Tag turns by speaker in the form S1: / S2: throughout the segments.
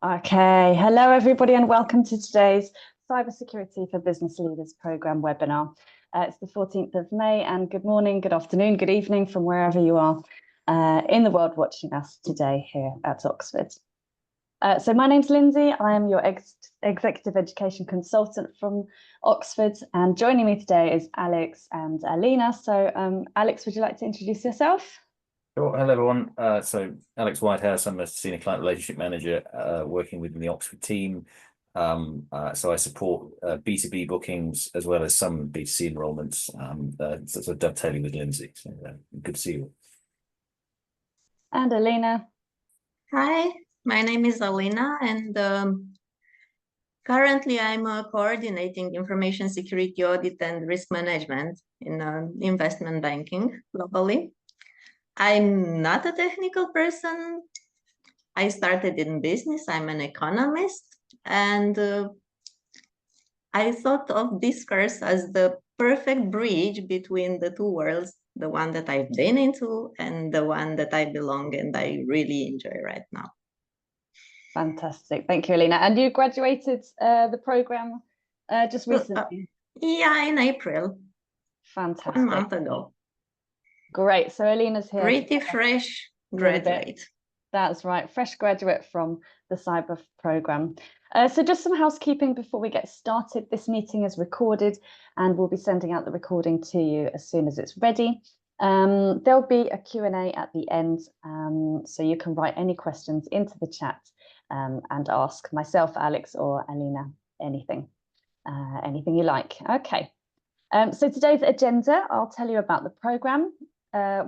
S1: Okay, hello everybody and welcome to today's Cybersecurity for Business Leaders programme webinar. It's the 14th of May and good morning, good afternoon, good evening from wherever you are in the world watching us today here at Oxford. So my name's Lindsay, I am your Executive Education Consultant from Oxford, and joining me today is Alex and Alina. So Alex, would you like to introduce yourself?
S2: Sure. Hello, everyone. So Alex Whitehouse, I'm a Senior Client Relationship Manager working within the Oxford team. So I support B2B bookings as well as some B2C enrollments, so dovetailing with Lindsay. So good to see you.
S1: And Alina.
S3: Hi, my name is Alina, and currently I'm coordinating information security audit and risk management in investment banking globally. I'm not a technical person. I started in business. I'm an economist, and I thought of this course as the perfect bridge between the two worlds, the one that I've been into and the one that I belong and I really enjoy right now.
S1: Fantastic. Thank you, Alina. And you graduated the programme just recently?
S3: Yeah, in April.
S1: Fantastic.
S3: 1 month ago.
S1: Great. So Alina's here.
S3: Pretty fresh graduate.
S1: That's right. Fresh graduate from the cyber programme. So just some housekeeping before we get started. This meeting is recorded and we'll be sending out the recording to you as soon as it's ready. There'll be a Q&A at the end, so you can write any questions into the chat and ask myself, Alex, or Alina anything you like. Okay. So today's agenda, I'll tell you about the programme.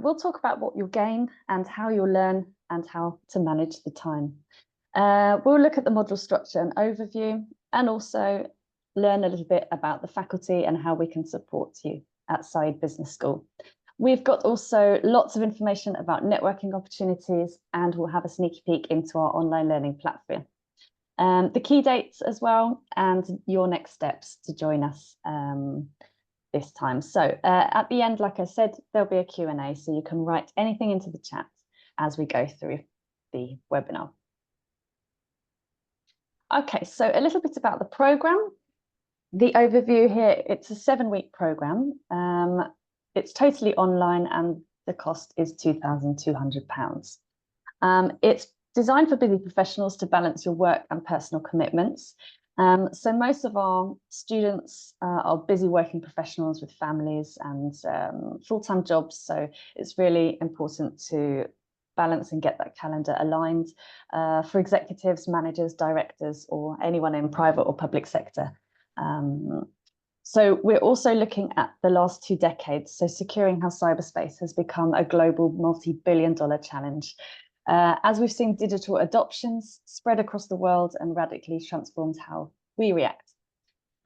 S1: We'll talk about what you'll gain and how you'll learn and how to manage the time. We'll look at the module structure and overview, and also learn a little bit about the faculty and how we can support you at Side Business School. We've got also lots of information about networking opportunities, and we'll have a sneaky peek into our online learning platform. The key dates as well, and your next steps to join us this time. So at the end, like I said, there'll be a Q&A, so you can write anything into the chat as we go through the webinar. Okay, so a little bit about the programme. The overview here, it's a 7-week programme. It's totally online and the cost is £2,200. It's designed for busy professionals to balance your work and personal commitments. So most of our students are busy working professionals with families and full-time jobs. So it's really important to balance and get that calendar aligned for executives, managers, directors, or anyone in private or public sector. So we're also looking at the last 2 decades, so securing how cyberspace has become a global multi-billion-dollar challenge. As we've seen digital adoptions spread across the world and radically transformed how we react.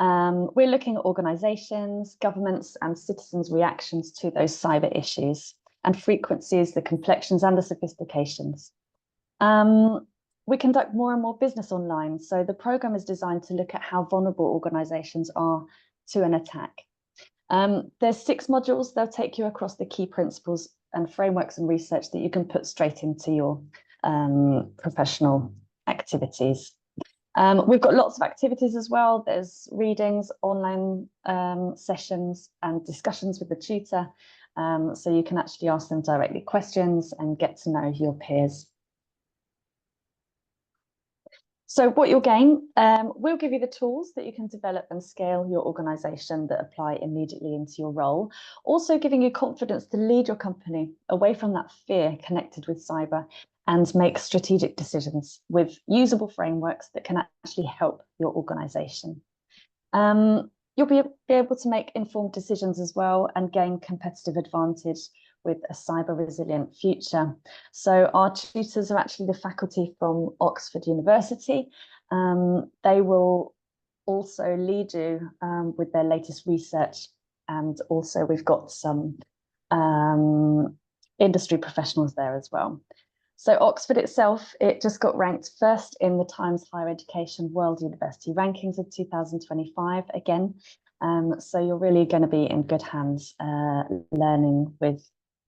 S1: We're looking at organizations, governments and citizens' reactions to those cyber issues and frequencies, the complexions and the sophistications. We conduct more and more business online. So the programme is designed to look at how vulnerable organizations are to an attack. There's 6 modules. They'll take you across the key principles and frameworks and research that you can put straight into your professional activities. We've got lots of activities as well. There's readings, online sessions and discussions with the tutor. So you can actually ask them directly questions and get to know your peers. So what you'll gain, we'll give you the tools that you can develop and scale your organisation that apply immediately into your role, also giving you confidence to lead your company away from that fear connected with cyber and make strategic decisions with usable frameworks that can actually help your organisation. You'll be able to make informed decisions as well and gain competitive advantage with a cyber resilient future. So our tutors are actually the faculty from Oxford University. They will also lead you with their latest research, and also we've got some industry professionals there as well. So Oxford itself, it just got ranked first in the Times Higher Education World University Rankings of 2025 again. So you're really going to be in good hands learning with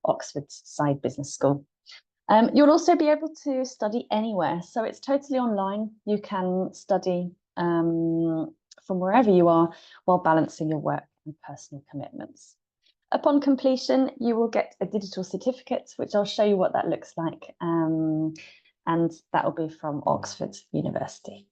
S1: Oxford's Side Business School. You'll also be able to study anywhere. So it's totally online. You can study from wherever you are while balancing your work and personal commitments. Upon completion, you will get a digital certificate, which I'll show you what that looks like. And that will be from Oxford University.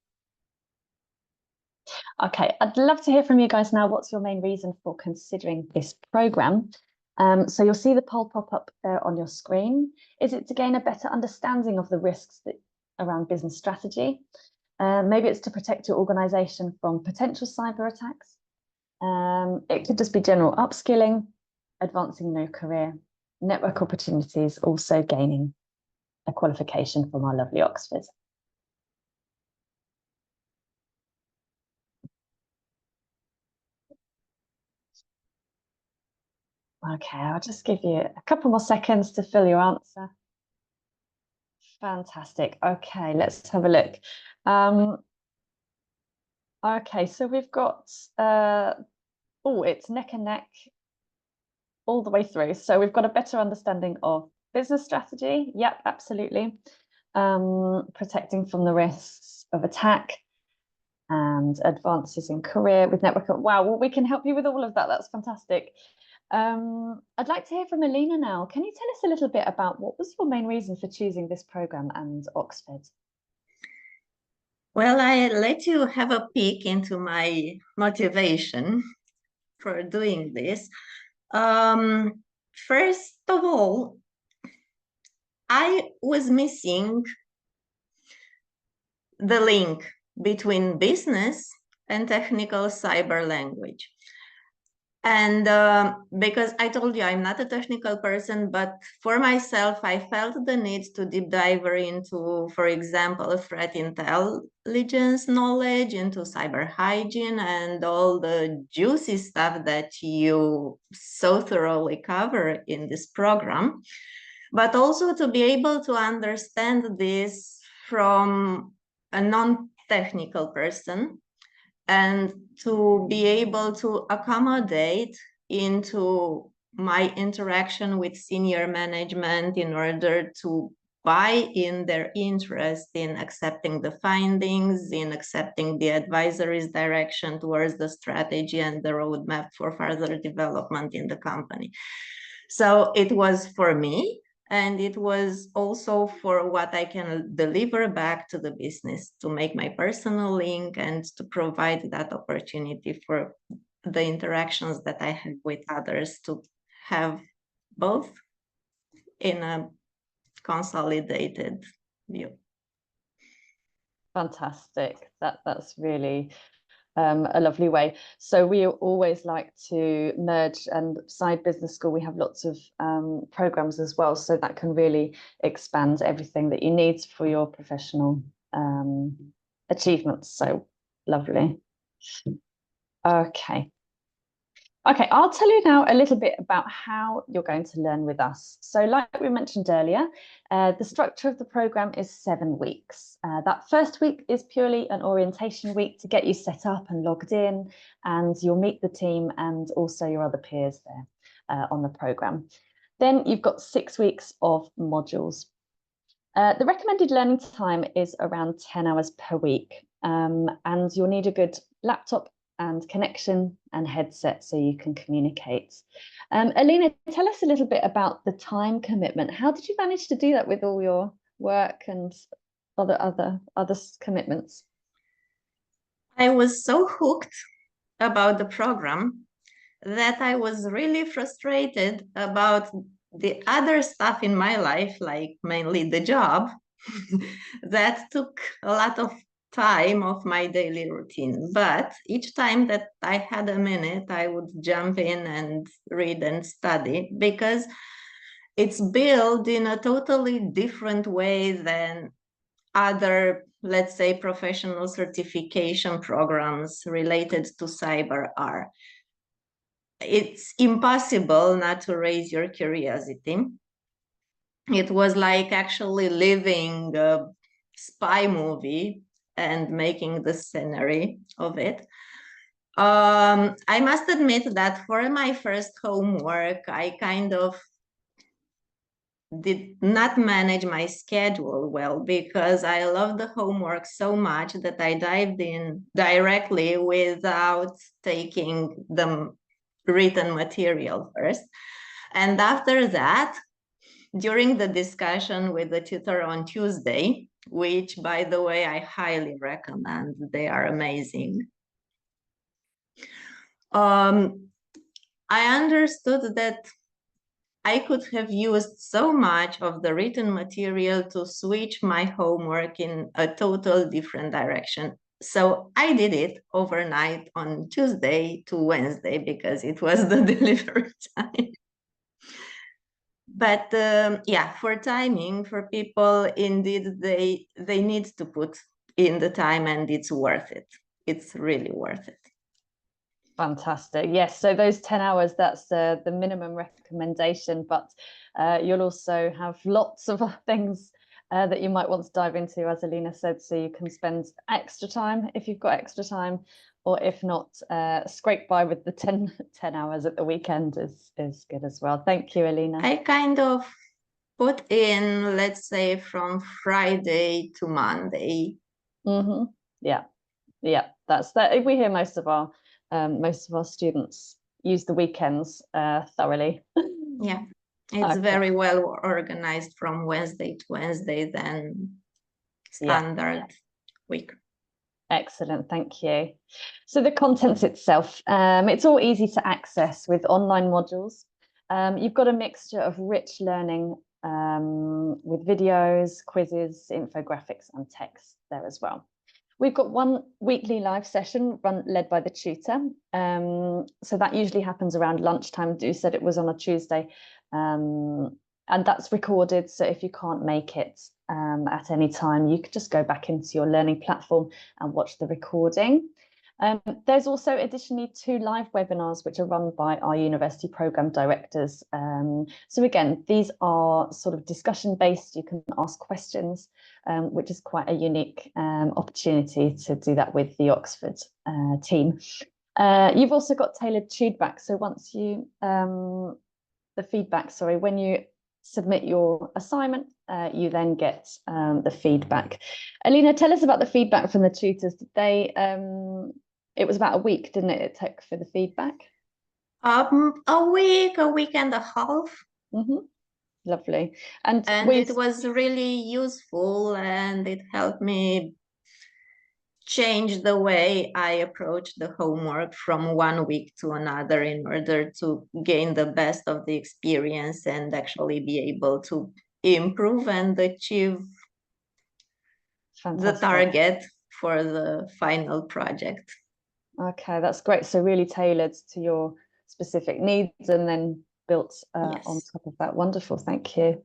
S1: Okay, I'd love to hear from you guys now. What's your main reason for considering this programme? So you'll see the poll pop up there on your screen. Is it to gain a better understanding of the risks around business strategy? Maybe it's to protect your organisation from potential cyber attacks. It could just be general upskilling, advancing in your career, network opportunities, also gaining a qualification from our lovely Oxford. Okay, I'll just give you a couple more seconds to fill your answer. Fantastic. Okay, let's have a look. Okay, so we've got, it's neck and neck all the way through. So we've got a better understanding of business strategy. Yep, absolutely. Protecting from the risks of attack and advances in career with network. Wow, well, we can help you with all of that. That's fantastic. I'd like to hear from Elena now. Can you tell us a little bit about what was your main reason for choosing this programme and Oxford?
S3: Well, I let you have a peek into my motivation for doing this. First of all, I was missing the link between business and technical cyber language. And because I told you I'm not a technical person, but for myself, I felt the need to deep dive into, for example, threat intelligence knowledge, into cyber hygiene, and all the juicy stuff that you so thoroughly cover in this program. But also to be able to understand this from a non-technical person, and to be able to accommodate into my interaction with senior management in order to buy in their interest in accepting the findings, in accepting the advisory's direction towards the strategy and the roadmap for further development in the company. So it was for me, and it was also for what I can deliver back to the business, to make my personal link and to provide that opportunity for the interactions that I have with others, to have both in a consolidated view.
S1: Fantastic. That's really a lovely way. So we always like to merge, and Side Business School, we have lots of programs as well, so that can really expand everything that you need for your professional achievements. So lovely. Okay, I'll tell you now a little bit about how you're going to learn with us. So like we mentioned earlier, the structure of the programme is 7 weeks. That first week is purely an orientation week to get you set up and logged in, and you'll meet the team and also your other peers there on the programme. Then you've got 6 weeks of modules. The recommended learning time is around 10 hours per week, and you'll need a good laptop and connection and headset so you can communicate. Elena, tell us a little bit about the time commitment. How did you manage to do that with all your work and other commitments?
S3: I was so hooked about the program that I was really frustrated about the other stuff in my life, like mainly the job, that took a lot of time of my daily routine. But each time that I had a minute, I would jump in and read and study, because it's built in a totally different way than other, let's say, professional certification programs related to cyber are. It's impossible not to raise your curiosity. It was like actually living a spy movie and making the scenery of it. I must admit that for my first homework, I kind of did not manage my schedule well because I love the homework so much that I dived in directly without taking the written material first. And after that, during the discussion with the tutor on Tuesday, which, by the way, I highly recommend, they are amazing. I understood that I could have used so much of the written material to switch my homework in a total different direction. So I did it overnight on Tuesday to Wednesday because it was the delivery time. But yeah, for timing, for people, indeed, they need to put in the time, and it's worth it. It's really worth it.
S1: Fantastic. Yes, so those 10 hours, that's the minimum recommendation, but you'll also have lots of things that you might want to dive into, as Alina said, so you can spend extra time if you've got extra time, or if not, scrape by with the 10 hours at the weekend is good as well. Thank you, Alina.
S3: I kind of put in, let's say, from Friday to Monday.
S1: Mm-hmm. Yeah, that's that. We hear most of our students use the weekends thoroughly.
S3: Yeah, it's
S1: Okay.
S3: very well organized from Wednesday to Wednesday, then standard week.
S1: Excellent, thank you. So the contents itself, it's all easy to access with online modules. You've got a mixture of rich learning with videos, quizzes, infographics, and text there as well. We've got one weekly live session led by the tutor. So that usually happens around lunchtime. You said it was on a Tuesday. And that's recorded. So if you can't make it at any time, you could just go back into your learning platform and watch the recording. There's also additionally 2 live webinars which are run by our university programme directors. So again, these are sort of discussion based. You can ask questions, which is quite a unique opportunity to do that with the Oxford team. You've also got tailored feedback. So once you, when you submit your assignment, you then get the feedback. Alina, tell us about the feedback from the tutors. Did they, it was about a week, didn't it? It took for the feedback?
S3: A week and a half.
S1: Mm-hmm. Lovely. And
S3: it was really useful, and it helped me change the way I approach the homework from one week to another in order to gain the best of the experience and actually be able to improve and achieve the target for the final project.
S1: Okay, that's great. So really tailored to your specific needs and then built on top of that. Wonderful, thank you.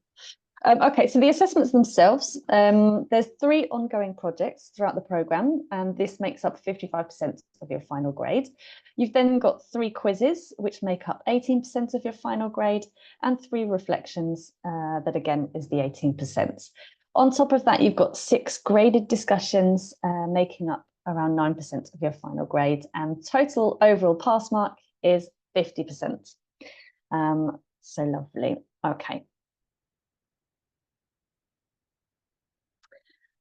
S1: Okay, so the assessments themselves, there's 3 ongoing projects throughout the programme, and this makes up 55% of your final grade. You've then got 3 quizzes, which make up 18% of your final grade, and 3 reflections, that again is the 18%. On top of that, you've got 6 graded discussions, making up around 9% of your final grade, and total overall pass mark is 50%. So lovely. Okay.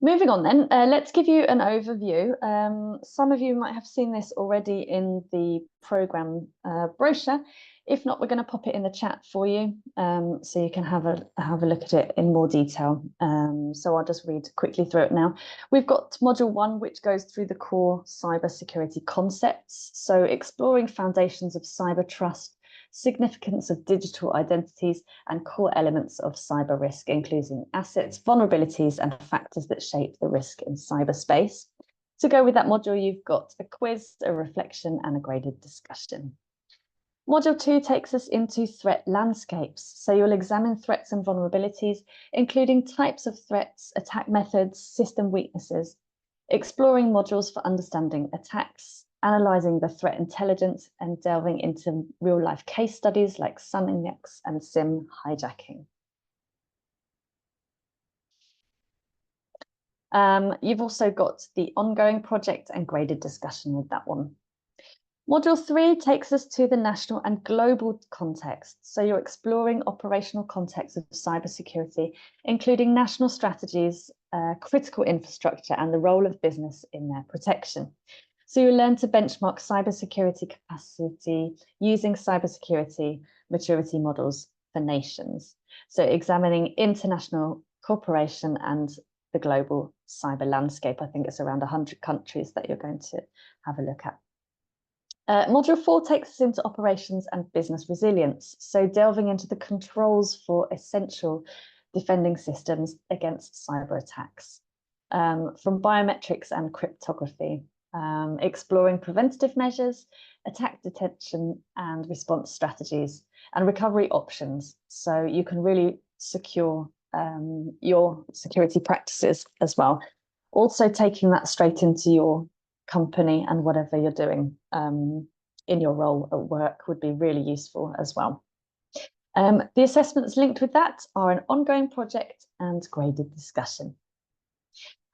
S1: Moving on then, let's give you an overview. Some of you might have seen this already in the programme brochure. If not, we're going to pop it in the chat for you, so you can have a look at it in more detail. So I'll just read quickly through it now. We've got module 1, which goes through the core cybersecurity concepts. So exploring foundations of cyber trust, significance of digital identities, and core elements of cyber risk, including assets, vulnerabilities, and factors that shape the risk in cyberspace. To go with that module, you've got a quiz, a reflection, and a graded discussion. Module 2 takes us into threat landscapes. So you'll examine threats and vulnerabilities, including types of threats, attack methods, system weaknesses, exploring modules for understanding attacks, analysing the threat intelligence, and delving into real-life case studies like SumIndex and SIM hijacking. You've also got the ongoing project and graded discussion with that one. Module 3 takes us to the national and global context. So you're exploring operational context of cybersecurity, including national strategies, critical infrastructure, and the role of business in their protection. So you learn to benchmark cybersecurity capacity using cybersecurity maturity models for nations. So examining international cooperation and the global cyber landscape. I think it's around 100 countries that you're going to have a look at. Module 4 takes us into operations and business resilience, so delving into the controls for essential defending systems against cyber attacks, from biometrics and cryptography, exploring preventative measures, attack detection and response strategies, and recovery options, so you can really secure your security practices as well. Also taking that straight into your company and whatever you're doing in your role at work would be really useful as well. The assessments linked with that are an ongoing project and graded discussion.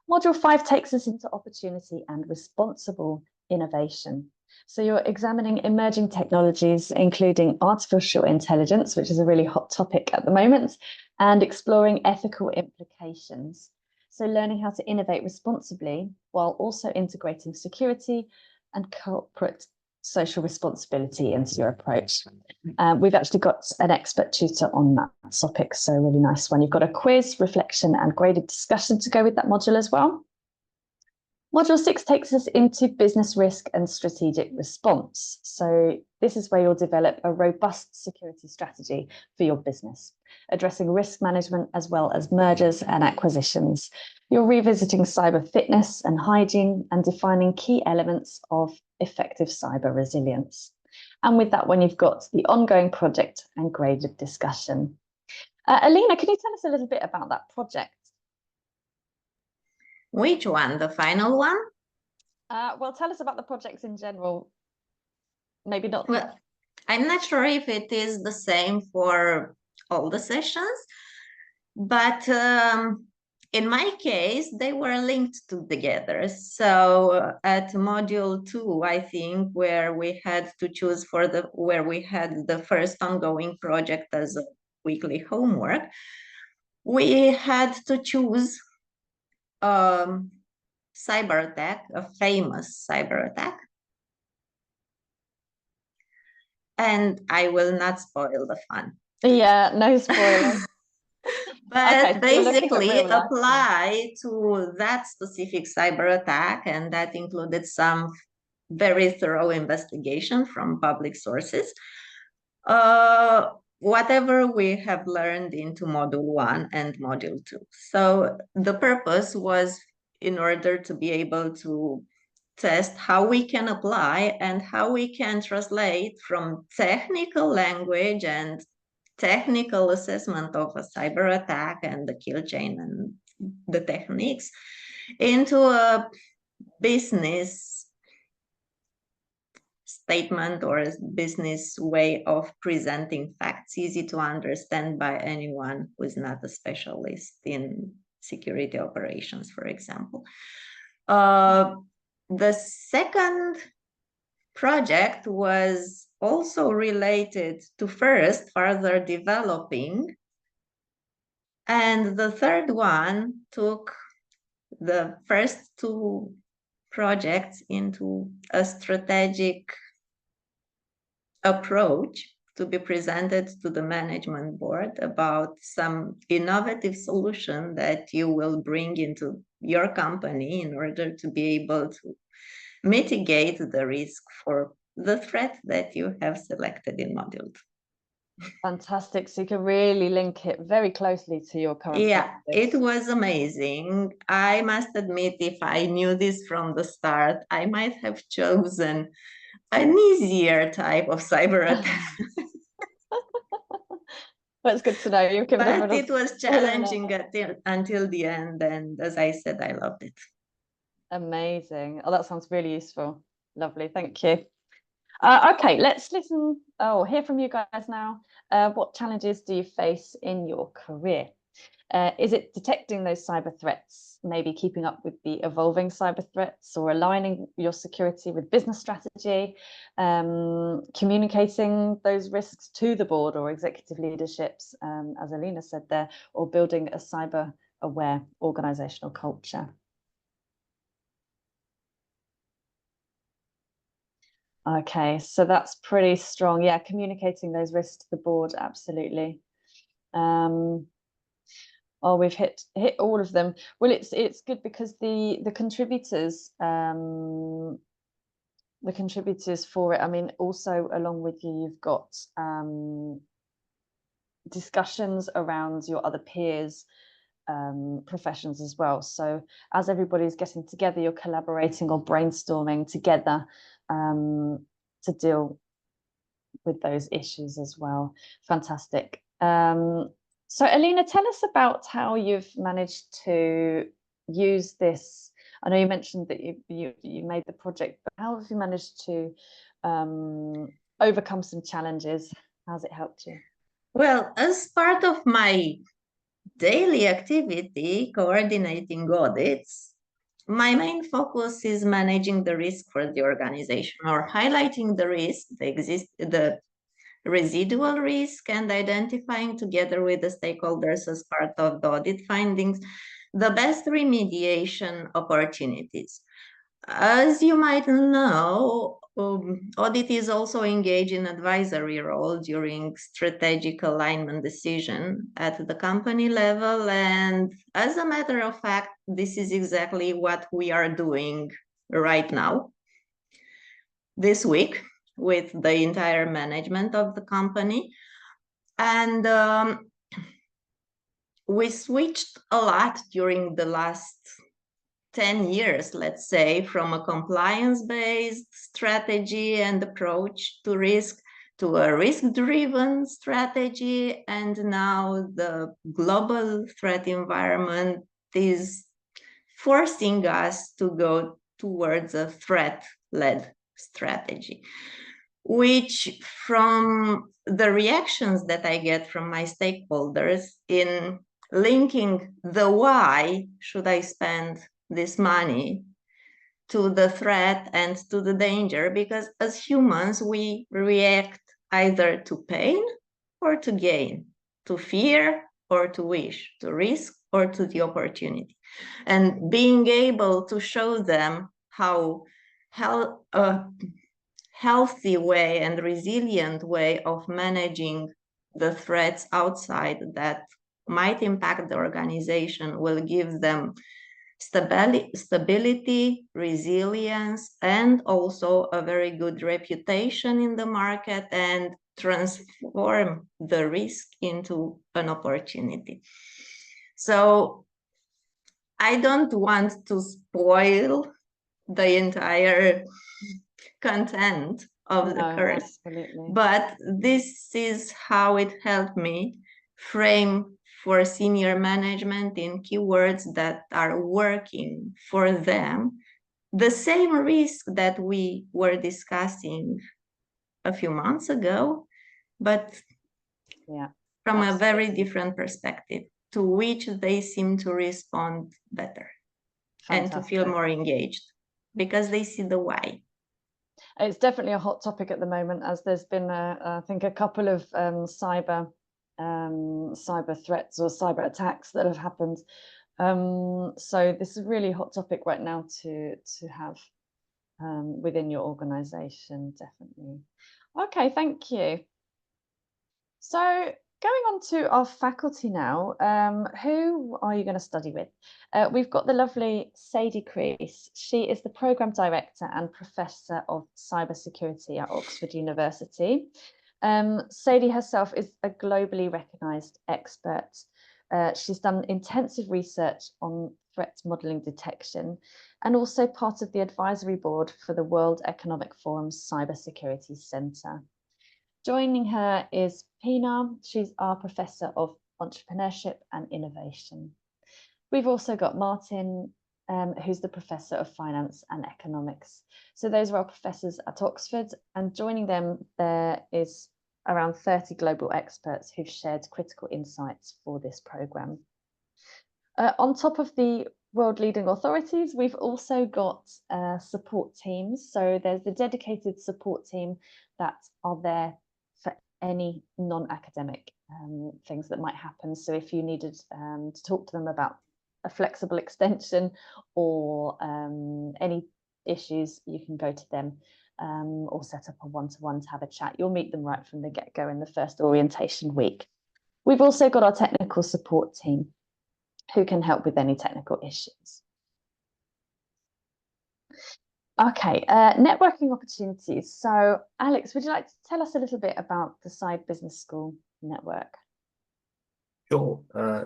S1: Module 5 takes us into opportunity and responsible innovation. So you're examining emerging technologies, including artificial intelligence, which is a really hot topic at the moment, and exploring ethical implications. So learning how to innovate responsibly while also integrating security and corporate social responsibility into your approach. We've actually got an expert tutor on that topic, so a really nice one. You've got a quiz, reflection, and graded discussion to go with that module as well. Module 6 takes us into business risk and strategic response. So this is where you'll develop a robust security strategy for your business, addressing risk management as well as mergers and acquisitions. You're revisiting cyber fitness and hygiene and defining key elements of effective cyber resilience. And with that one, you've got the ongoing project and graded discussion. Alina, can you tell us a little bit about that project?
S3: Which one? The final one?
S1: Well, tell us about the projects in general. Maybe not.
S3: Well, I'm not sure if it is the same for all the sessions, but in my case, they were linked together. So at module 2, I think, where we had to choose where we had the first ongoing project as a weekly homework, we had to choose cyber attack, a famous cyber attack. And I will not spoil the fun.
S1: Yeah, no spoilers.
S3: But
S1: Okay,
S3: basically apply to that specific cyber attack, and that included some very thorough investigation from public sources. Whatever we have learned into module 1 and module 2. So the purpose was in order to be able to test how we can apply and how we can translate from technical language and technical assessment of a cyber attack and the kill chain and the techniques into a business statement or a business way of presenting facts, easy to understand by anyone who is not a specialist in security operations, for example. The second project was also related to further developing, and the third one took the first two projects into a strategic approach to be presented to the management board about some innovative solution that you will bring into your company in order to be able to mitigate the risk for the threat that you have selected in module 2.
S1: Fantastic. So you can really link it very closely to your current
S3: practice.
S1: It
S3: was amazing. I must admit, if I knew this from the start, I might have chosen an easier type of cyber attack.
S1: That's good to know. You can
S3: but it was challenging until the end, and as I said, I loved it.
S1: Amazing. Oh, that sounds really useful. Lovely, thank you. Okay, let's hear from you guys now. What challenges do you face in your career? Is it detecting those cyber threats, maybe keeping up with the evolving cyber threats, or aligning your security with business strategy, communicating those risks to the board or executive leaderships, as Alina said there, or building a cyber aware organizational culture? Okay, so that's pretty strong. Yeah, communicating those risks to the board, absolutely. Oh, we've hit all of them. Well, it's good because the contributors for it, I mean, also along with you, you've got discussions around your other peers professions as well. So as everybody's getting together, you're collaborating or brainstorming together to deal with those issues as well. Fantastic. So Alina, tell us about how you've managed to use this. I know you mentioned that you made the project, but how have you managed to overcome some challenges? How's it helped you?
S3: Well, as part of my daily activity, coordinating audits, my main focus is managing the risk for the organization, or highlighting the risk, the residual risk, and identifying together with the stakeholders as part of the audit findings the best remediation opportunities. As you might know, audit is also engaged in advisory role during strategic alignment decision at the company level. And as a matter of fact, this is exactly what we are doing right now, this week, with the entire management of the company. And we switched a lot during the last 10 years, let's say, from a compliance-based strategy and approach to risk to a risk-driven strategy. And now the global threat environment is forcing us to go towards a threat-led strategy, which, from the reactions that I get from my stakeholders in linking the why should I spend this money to the threat and to the danger, because as humans we react either to pain or to gain, to fear or to wish, to risk or to the opportunity. And being able to show them how healthy way and resilient way of managing the threats outside that might impact the organization will give them stability, resilience, and also a very good reputation in the market, and transform the risk into an opportunity. So I don't want to spoil the entire content of the course,
S1: absolutely.
S3: but this is how it helped me frame for senior management in keywords that are working for them the same risk that we were discussing a few months ago, but from a very different perspective, to which they seem to respond better. Fantastic. And to feel more engaged because they see the why.
S1: It's definitely a hot topic at the moment, as there's been, I think, a couple of cyber threats or cyber attacks that have happened. So this is a really hot topic right now to have within your organization, definitely. Okay, thank you. So going on to our faculty now, who are you going to study with? We've got the lovely Sadie Crease. She is the Programme Director and Professor of Cybersecurity at Oxford University. Sadie herself is a globally recognised expert. She's done intensive research on threat modelling detection and also part of the advisory board for the World Economic Forum's Cybersecurity Centre. Joining her is Pina. She's our Professor of Entrepreneurship and Innovation. We've also got Martin, who's the Professor of Finance and Economics. So those are our professors at Oxford, and joining them there is around 30 global experts who've shared critical insights for this programme. On top of the world leading authorities, we've also got support teams. So there's the dedicated support team that are there for any non-academic things that might happen. So if you needed to talk to them about a flexible extension or any issues, you can go to them or set up a one-to-one to have a chat. You'll meet them right from the get-go in the first orientation week. We've also got our technical support team who can help with any technical issues. Okay, networking opportunities. So Alex, would you like to tell us a little bit about the Side Business School network?
S2: Sure.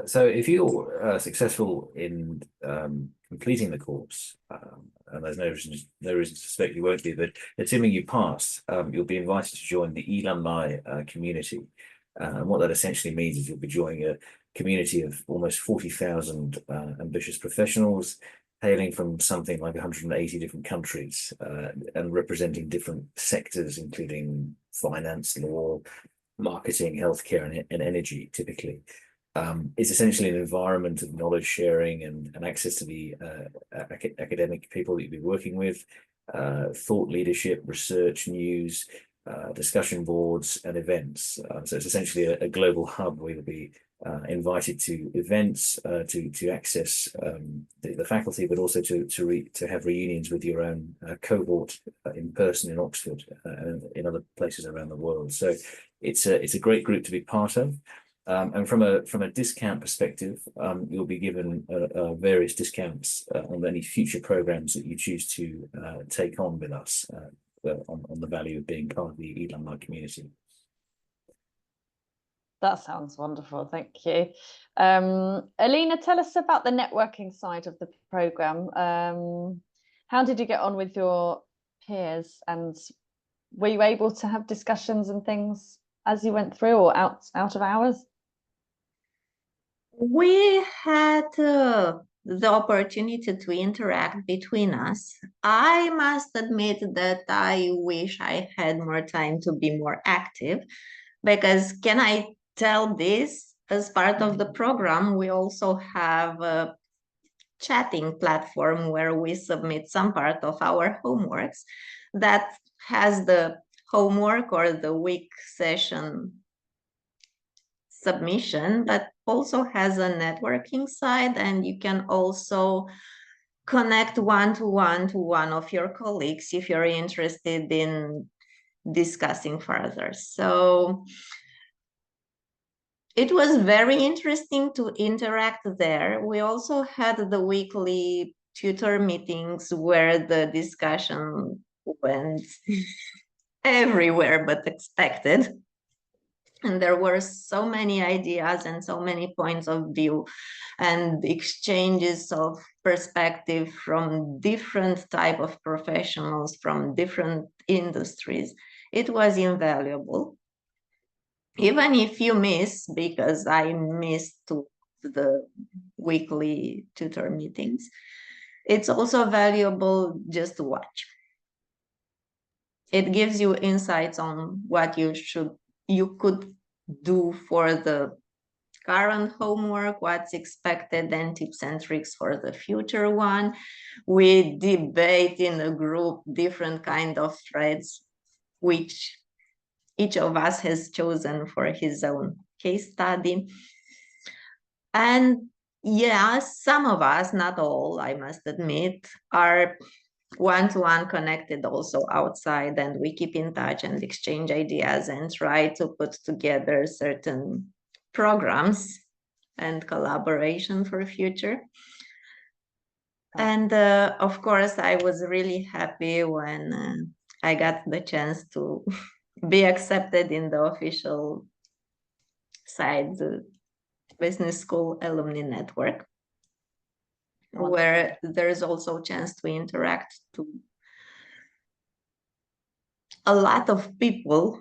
S2: So if you're successful in completing the course, and there's no reason to suspect you won't be, but assuming you pass, you'll be invited to join the elumni community. And what that essentially means is you'll be joining a community of almost 40,000 ambitious professionals hailing from something like 180 different countries and representing different sectors, including finance, law, marketing, healthcare, and energy, typically. It's essentially an environment of knowledge sharing and access to the academic people that you'll be working with, thought leadership, research, news, discussion boards, and events. So it's essentially a global hub where you'll be invited to events to access the faculty, but also to have reunions with your own cohort in person in Oxford and in other places around the world. So it's a great group to be part of. And from a discount perspective, you'll be given various discounts on any future programs that you choose to take on with us on the value of being part of the alumni community.
S1: That sounds wonderful, thank you. Alina, tell us about the networking side of the programme. How did you get on with your peers, and were you able to have discussions and things as you went through, or out of hours?
S3: We had the opportunity to interact between us. I must admit that I wish I had more time to be more active, because can I tell this, as part of the program, we also have a chatting platform where we submit some part of our homeworks that has the homework or the week session submission, but also has a networking side, and you can also connect one-to-one to one of your colleagues if you're interested in discussing further. So it was very interesting to interact there. We also had the weekly tutor meetings where the discussion went everywhere but expected. And there were so many ideas and so many points of view and exchanges of perspective from different type of professionals from different industries. It was invaluable. Even if you miss, because I missed the weekly tutor meetings, it's also valuable just to watch. It gives you insights on what you could do for the current homework, what's expected, and tips and tricks for the future one. We debate in a group different kind of threads, which each of us has chosen for his own case study. And yeah, some of us, not all, I must admit, are one-to-one connected also outside, and we keep in touch and exchange ideas and try to put together certain programs and collaboration for future. And of course, I was really happy when I got the chance to be accepted in the official side, the Business School Alumni Network, where there is also a chance to interact to a lot of people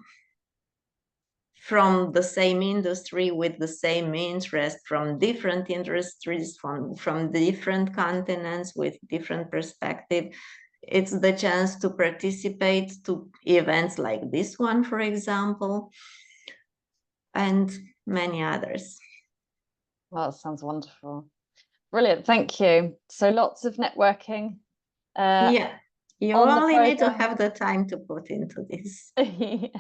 S3: from the same industry with the same interest, from different industries, from different continents with different perspective. It's the chance to participate to events like this one, for example, and many others.
S1: Well, that sounds wonderful. Brilliant, thank you. So lots of networking
S3: Yeah, you
S1: on the
S3: only need to
S1: program.
S3: have the time to put into this.
S1: And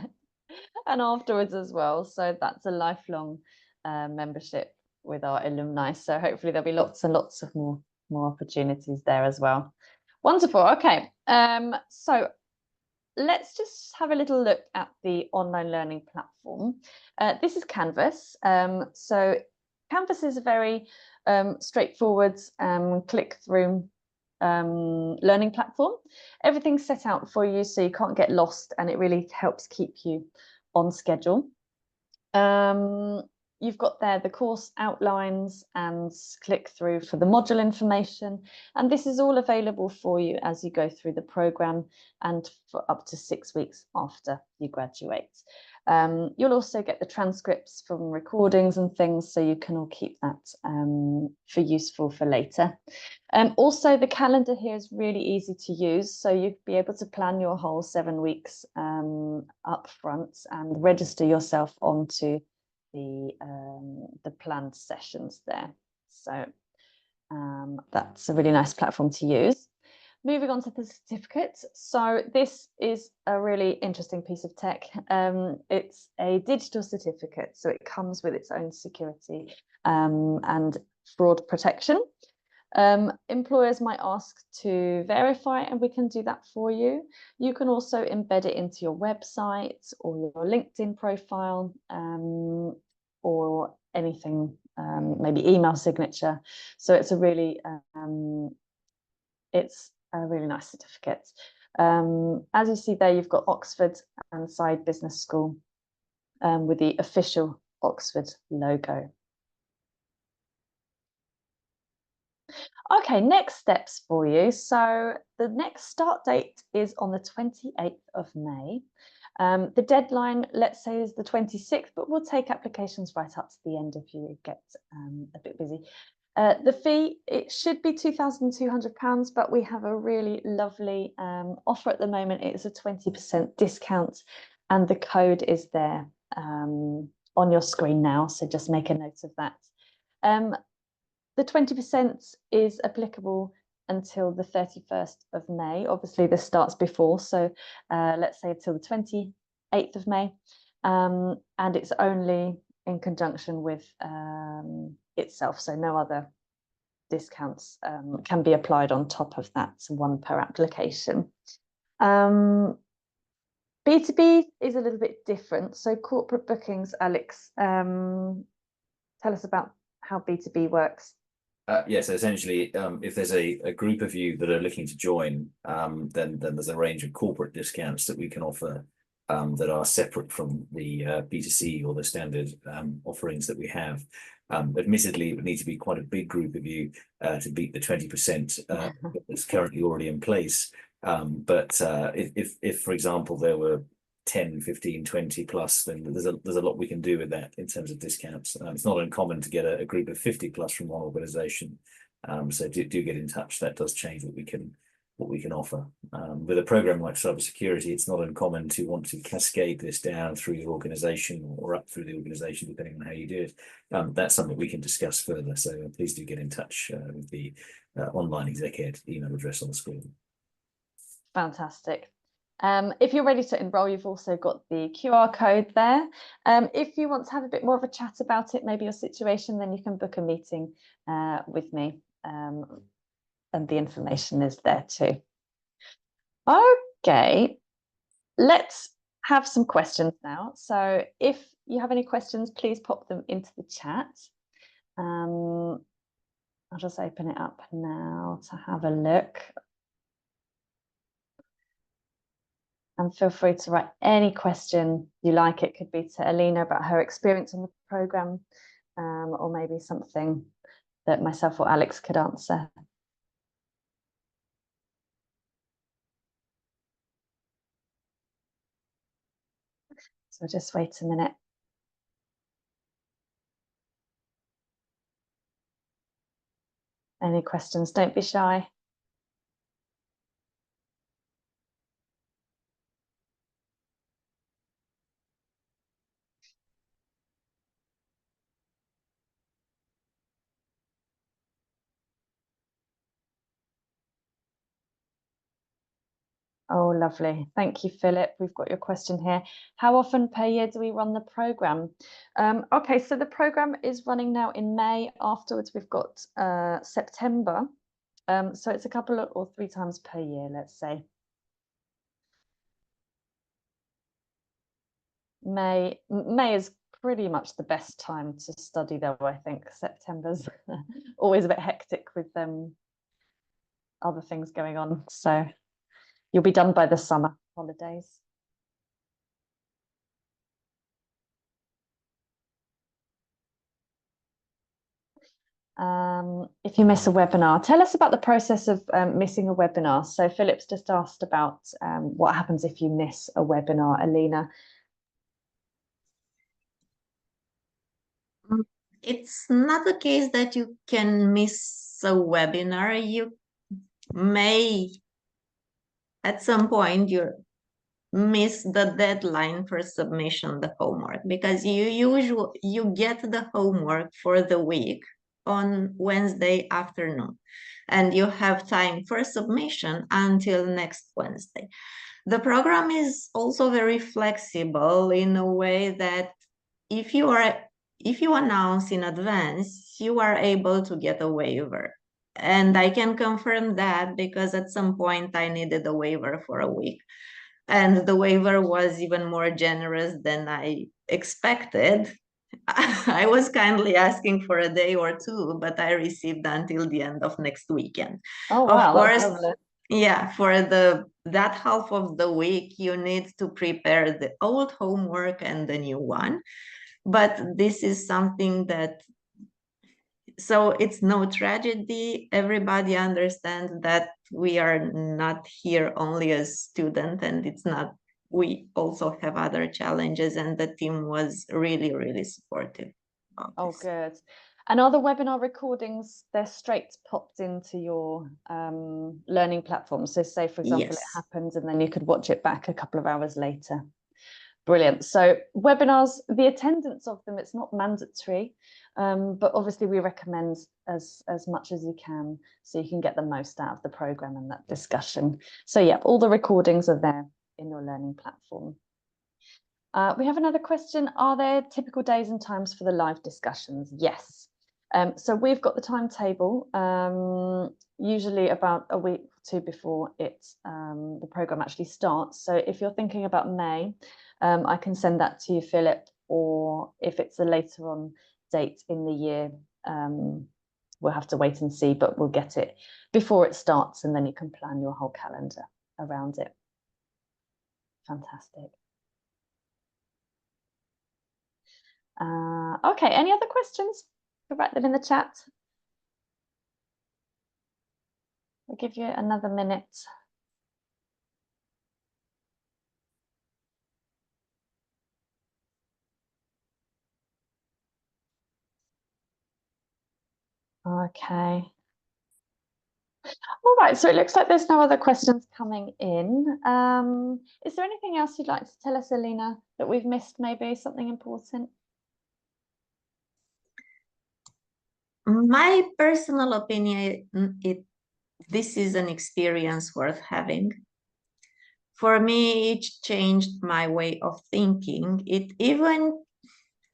S1: afterwards as well. So that's a lifelong membership with our alumni. So hopefully there'll be lots and lots of more opportunities there as well. Wonderful. Okay. So let's just have a little look at the online learning platform. This is Canvas. So Canvas is a very straightforward click-through learning platform. Everything's set out for you so you can't get lost, and it really helps keep you on schedule. You've got there the course outlines and click through for the module information, and this is all available for you as you go through the program and for up to 6 weeks after you graduate. You'll also get the transcripts from recordings and things, so you can all keep that for useful for later. Also, the calendar here is really easy to use, so you'll be able to plan your whole 7 weeks up front and register yourself onto the planned sessions there. So that's a really nice platform to use. Moving on to the certificate. So this is a really interesting piece of tech. It's a digital certificate, so it comes with its own security and fraud protection. Employers might ask to verify, and we can do that for you. You can also embed it into your website or your LinkedIn profile or anything, maybe email signature. So it's a really nice certificate. As you see there, you've got Oxford and Side Business School with the official Oxford logo. Okay, next steps for you. So the next start date is on the 28th of May. The deadline, let's say, is the 26th, but we'll take applications right up to the end if you get a bit busy. The fee, it should be £2,200, but we have a really lovely offer at the moment. It's a 20% discount, and the code is there on your screen now, so just make a note of that. The 20% is applicable until the 31st of May. Obviously, this starts before, so let's say until the 28th of May. And it's only in conjunction with itself, so no other discounts can be applied on top of that, so one per application. B2B is a little bit different. So corporate bookings, Alex, tell us about how B2B works.
S2: Yes, essentially, if there's a group of you that are looking to join, then there's a range of corporate discounts that we can offer that are separate from the B2C or the standard offerings that we have. Admittedly, it would need to be quite a big group of you to beat the 20% that's currently already in place. But if, for example, there were 10, 15, 20 plus, then there's a lot we can do with that in terms of discounts. It's not uncommon to get a group of 50 plus from one organization. So do get in touch. That does change what we can offer. With a program like cybersecurity, it's not uncommon to want to cascade this down through your organization or up through the organization, depending on how you do it. That's something we can discuss further. So please do get in touch with the online exec ed email address on the screen.
S1: Fantastic. If you're ready to enroll, you've also got the QR code there. If you want to have a bit more of a chat about it, maybe your situation, then you can book a meeting with me, and the information is there too. Okay, let's have some questions now. So if you have any questions, please pop them into the chat. I'll just open it up now to have a look. And feel free to write any question you like. It could be to Alina about her experience on the programme, or maybe something that myself or Alex could answer. So just wait a minute. Any questions? Don't be shy. Oh, lovely. Thank you, Philip. We've got your question here. How often per year do we run the programme? Okay, so the programme is running now in May. Afterwards, we've got September. So it's a couple of, or 3 times per year, let's say. May is pretty much the best time to study, though. I think September's always a bit hectic with other things going on. So you'll be done by the summer holidays. If you miss a webinar, tell us about the process of missing a webinar. So Philip's just asked about what happens if you miss a webinar, Alina.
S3: It's not the case that you can miss a webinar. You may, at some point, you miss the deadline for submission the homework, because you get the homework for the week on Wednesday afternoon, and you have time for submission until next Wednesday. The program is also very flexible in a way that if you announce in advance, you are able to get a waiver. And I can confirm that because at some point I needed a waiver for a week. And the waiver was even more generous than I expected. I was kindly asking for a day or 2, but I received until the end of next weekend.
S1: Oh,
S3: Of
S1: wow,
S3: course,
S1: that's lovely.
S3: yeah, for that half of the week, you need to prepare the old homework and the new one. But this is something that, so it's no tragedy. Everybody understands that we are not here only as student, and it's not, we also have other challenges, and the team was really, really supportive.
S1: Oh, good. And are the webinar recordings, they're straight popped into your learning platform? So say, for example,
S3: Yes.
S1: it happened and then you could watch it back a couple of hours later. Brilliant. So webinars, the attendance of them, it's not mandatory, but obviously we recommend as much as you can so you can get the most out of the program and that discussion. So yeah, all the recordings are there in your learning platform. We have another question. Are there typical days and times for the live discussions? Yes. So we've got the timetable, usually about a week or 2 before the program actually starts. So if you're thinking about May, I can send that to you, Philip, or if it's a later on date in the year, we'll have to wait and see, but we'll get it before it starts, and then you can plan your whole calendar around it. Fantastic. Okay, any other questions? Write them in the chat. We'll give you another minute. Okay. All right, so it looks like there's no other questions coming in. Is there anything else you'd like to tell us, Alina, that we've missed, maybe something important?
S3: My personal opinion, this is an experience worth having. For me, it changed my way of thinking. It even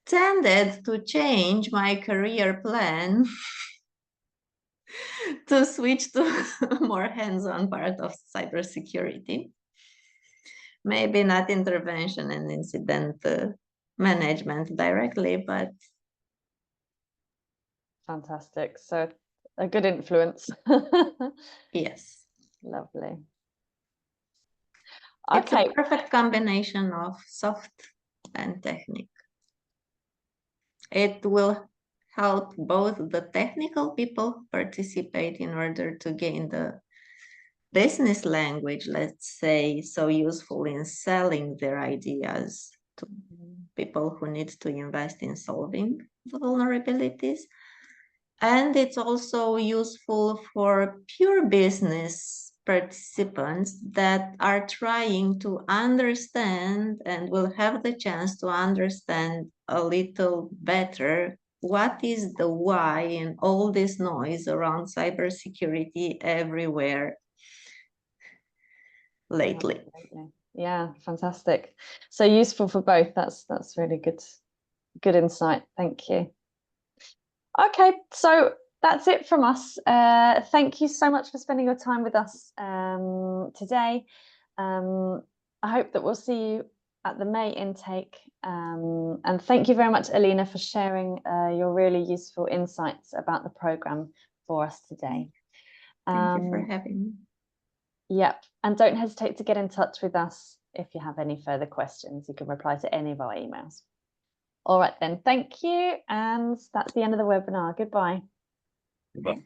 S3: tended to change my career plan to switch to a more hands-on part of cybersecurity. Maybe not intervention and incident management directly, but
S1: Fantastic. So a good influence.
S3: yes.
S1: Lovely.
S3: It's
S1: Okay.
S3: a perfect combination of soft and technique. It will help both the technical people participate in order to gain the business language, let's say, so useful in selling their ideas to people who need to invest in solving the vulnerabilities. And it's also useful for pure business participants that are trying to understand and will have the chance to understand a little better what is the why and all this noise around cybersecurity everywhere. lately.
S1: Absolutely. Yeah, fantastic. So useful for both. That's really good insight. Thank you. Okay, so that's it from us. Thank you so much for spending your time with us today. I hope that we'll see you at the May intake. And thank you very much, Alina, for sharing your really useful insights about the programme for us today.
S3: Thank you for having me.
S1: Yep, and don't hesitate to get in touch with us if you have any further questions. You can reply to any of our emails. All right then, thank you, and that's the end of the webinar. Goodbye.
S2: Goodbye.